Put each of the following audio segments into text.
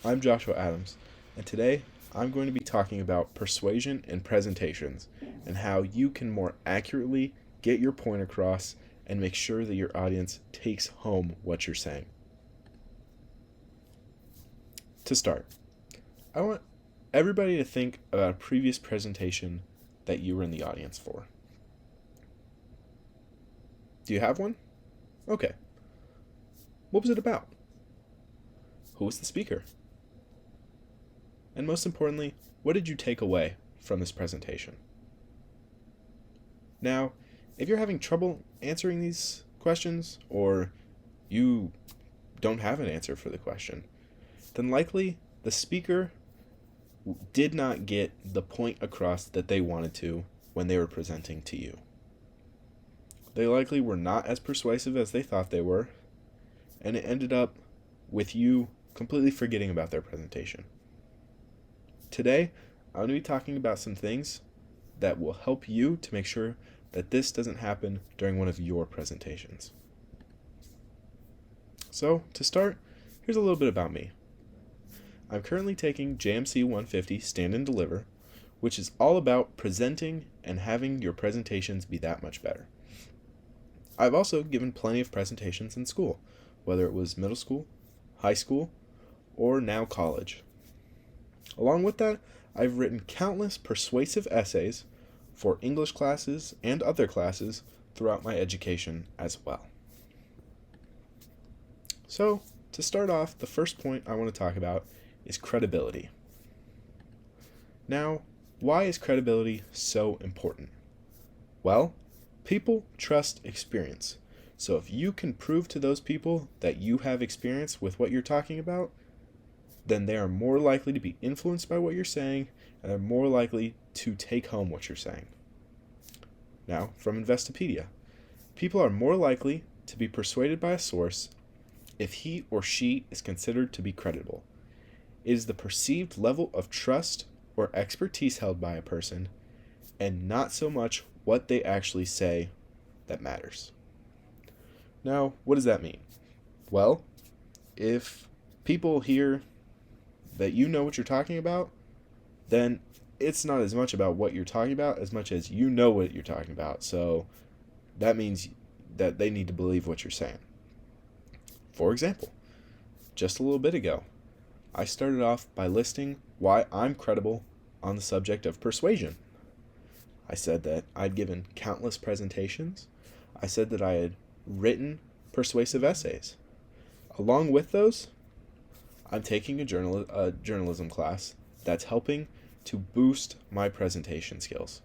I'm Joshua Adams, and today I'm going to be talking about persuasion and presentations and how you can more accurately get your point across and make sure that your audience takes home what you're saying. To start, I want everybody to think about a previous presentation that you were in the audience for. Do you have one? Okay. What was it about? Who was the speaker? And most importantly, what did you take away from this presentation? Now, if you're having trouble answering these questions, or you don't have an answer for the question, then likely the speaker did not get the point across that they wanted to when they were presenting to you. They likely were not as persuasive as they thought they were, and it ended up with you completely forgetting about their presentation. Today, I'm going to be talking about some things that will help you to make sure that this doesn't happen during one of your presentations. So, to start, here's a little bit about me. I'm currently taking JMC 150 Stand and Deliver, which is all about presenting and having your presentations be that much better. I've also given plenty of presentations in school, whether it was middle school, high school, or now college. Along with that, I've written countless persuasive essays for English classes and other classes throughout my education as well. So, to start off, the first point I want to talk about is credibility. Now, why is credibility so important? Well, people trust experience. So if you can prove to those people that you have experience with what you're talking about, then they are more likely to be influenced by what you're saying, and they're more likely to take home what you're saying. Now, from Investopedia, people are more likely to be persuaded by a source if he or she is considered to be credible. It is the perceived level of trust or expertise held by a person, and not so much what they actually say that matters. Now, what does that mean? Well, if people hear that you know what you're talking about, then it's not as much about what you're talking about as much as you know what you're talking about. So that means that they need to believe what you're saying. For example, just a little bit ago, I started off by listing why I'm credible on the subject of persuasion. I said that I'd given countless presentations. I said that I had written persuasive essays. Along with those, I'm taking a journalism class that's helping to boost my presentation skills.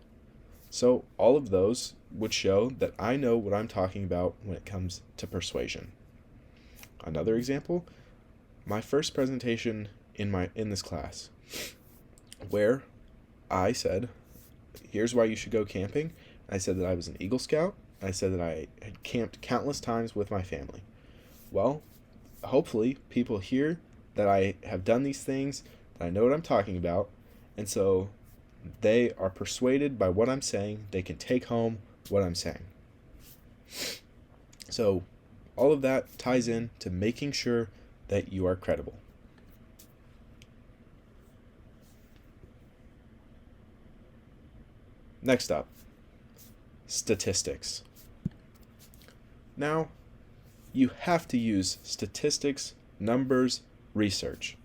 So all of those would show that I know what I'm talking about when it comes to persuasion. Another example, my first presentation in this class, where I said, here's why you should go camping. I said that I was an Eagle Scout. I said that I had camped countless times with my family. Well, hopefully people hear that I have done these things, that I know what I'm talking about, and so they are persuaded by what I'm saying. They can take home what I'm saying. So all of that ties in to making sure that you are credible. Next up, statistics. Now, you have to use statistics, numbers, research.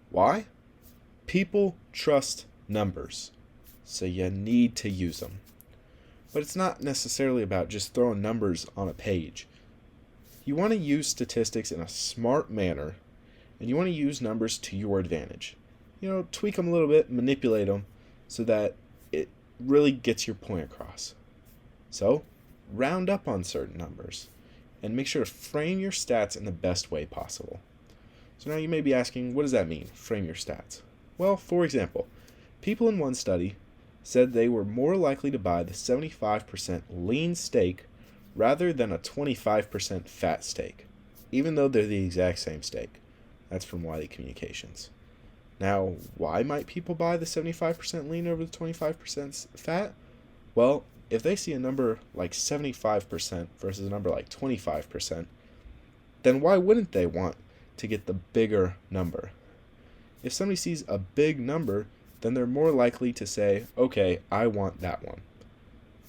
Why? People trust numbers, so you need to use them. But it's not necessarily about just throwing numbers on a page. You want to use statistics in a smart manner, and you want to use numbers to your advantage. Tweak them a little bit, manipulate them, so that it really gets your point across. So, round up on certain numbers, and make sure to frame your stats in the best way possible. So now you may be asking, what does that mean, frame your stats? Well, for example, people in one study said they were more likely to buy the 75% lean steak rather than a 25% fat steak, even though they're the exact same steak. That's from Wiley Communications. Now, why might people buy the 75% lean over the 25% fat? Well, if they see a number like 75% versus a number like 25%, then why wouldn't they want to get the bigger number? If somebody sees a big number, then they're more likely to say, okay, I want that one.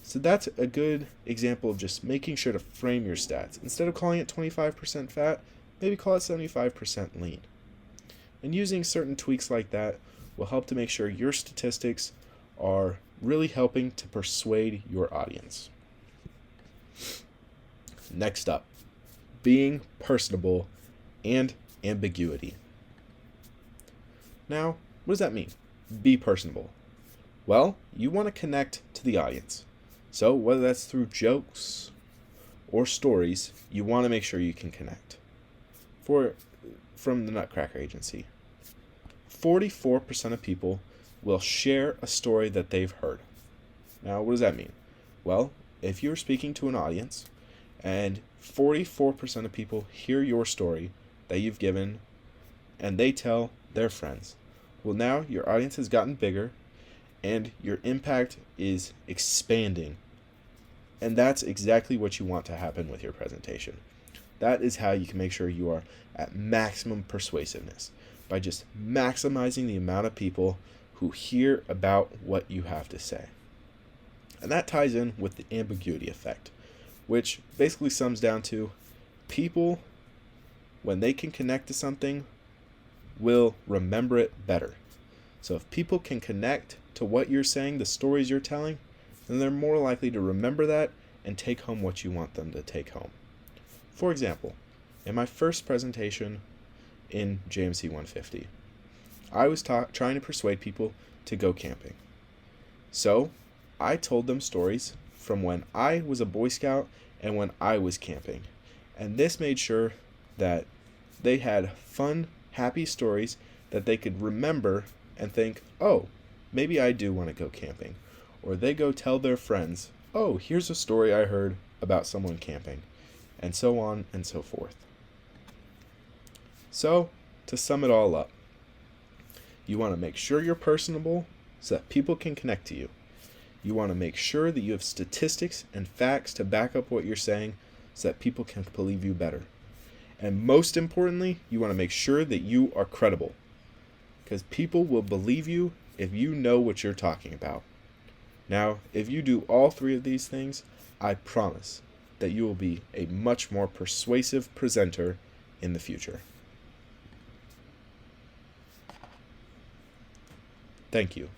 So that's a good example of just making sure to frame your stats. Instead of calling it 25% fat, maybe call it 75% lean. And using certain tweaks like that will help to make sure your statistics are really helping to persuade your audience. Next up, being personable and ambiguity. Now, what does that mean? Be personable. Well, you want to connect to the audience. So whether that's through jokes or stories, you want to make sure you can connect. From the Nutcracker Agency, 44% of people will share a story that they've heard. Now, what does that mean? Well, if you're speaking to an audience and 44% of people hear your story that you've given and they tell their friends, well, now your audience has gotten bigger and your impact is expanding. And that's exactly what you want to happen with your presentation. That is how you can make sure you are at maximum persuasiveness, by just maximizing the amount of people who hear about what you have to say. And that ties in with the ambiguity effect, which basically sums down to people, when they can connect to something, will remember it better. So if people can connect to what you're saying, the stories you're telling, then they're more likely to remember that and take home what you want them to take home. For example, in my first presentation in JMC 150, I was trying to persuade people to go camping. So I told them stories from when I was a Boy Scout and when I was camping. And this made sure that they had fun, happy stories that they could remember and think, oh, maybe I do want to go camping. Or they go tell their friends, oh, here's a story I heard about someone camping. And so on and so forth. So, to sum it all up, you want to make sure you're personable so that people can connect to you. You want to make sure that you have statistics and facts to back up what you're saying so that people can believe you better. And most importantly, you want to make sure that you are credible, because people will believe you if you know what you're talking about. Now, if you do all three of these things, I promise that you will be a much more persuasive presenter in the future. Thank you.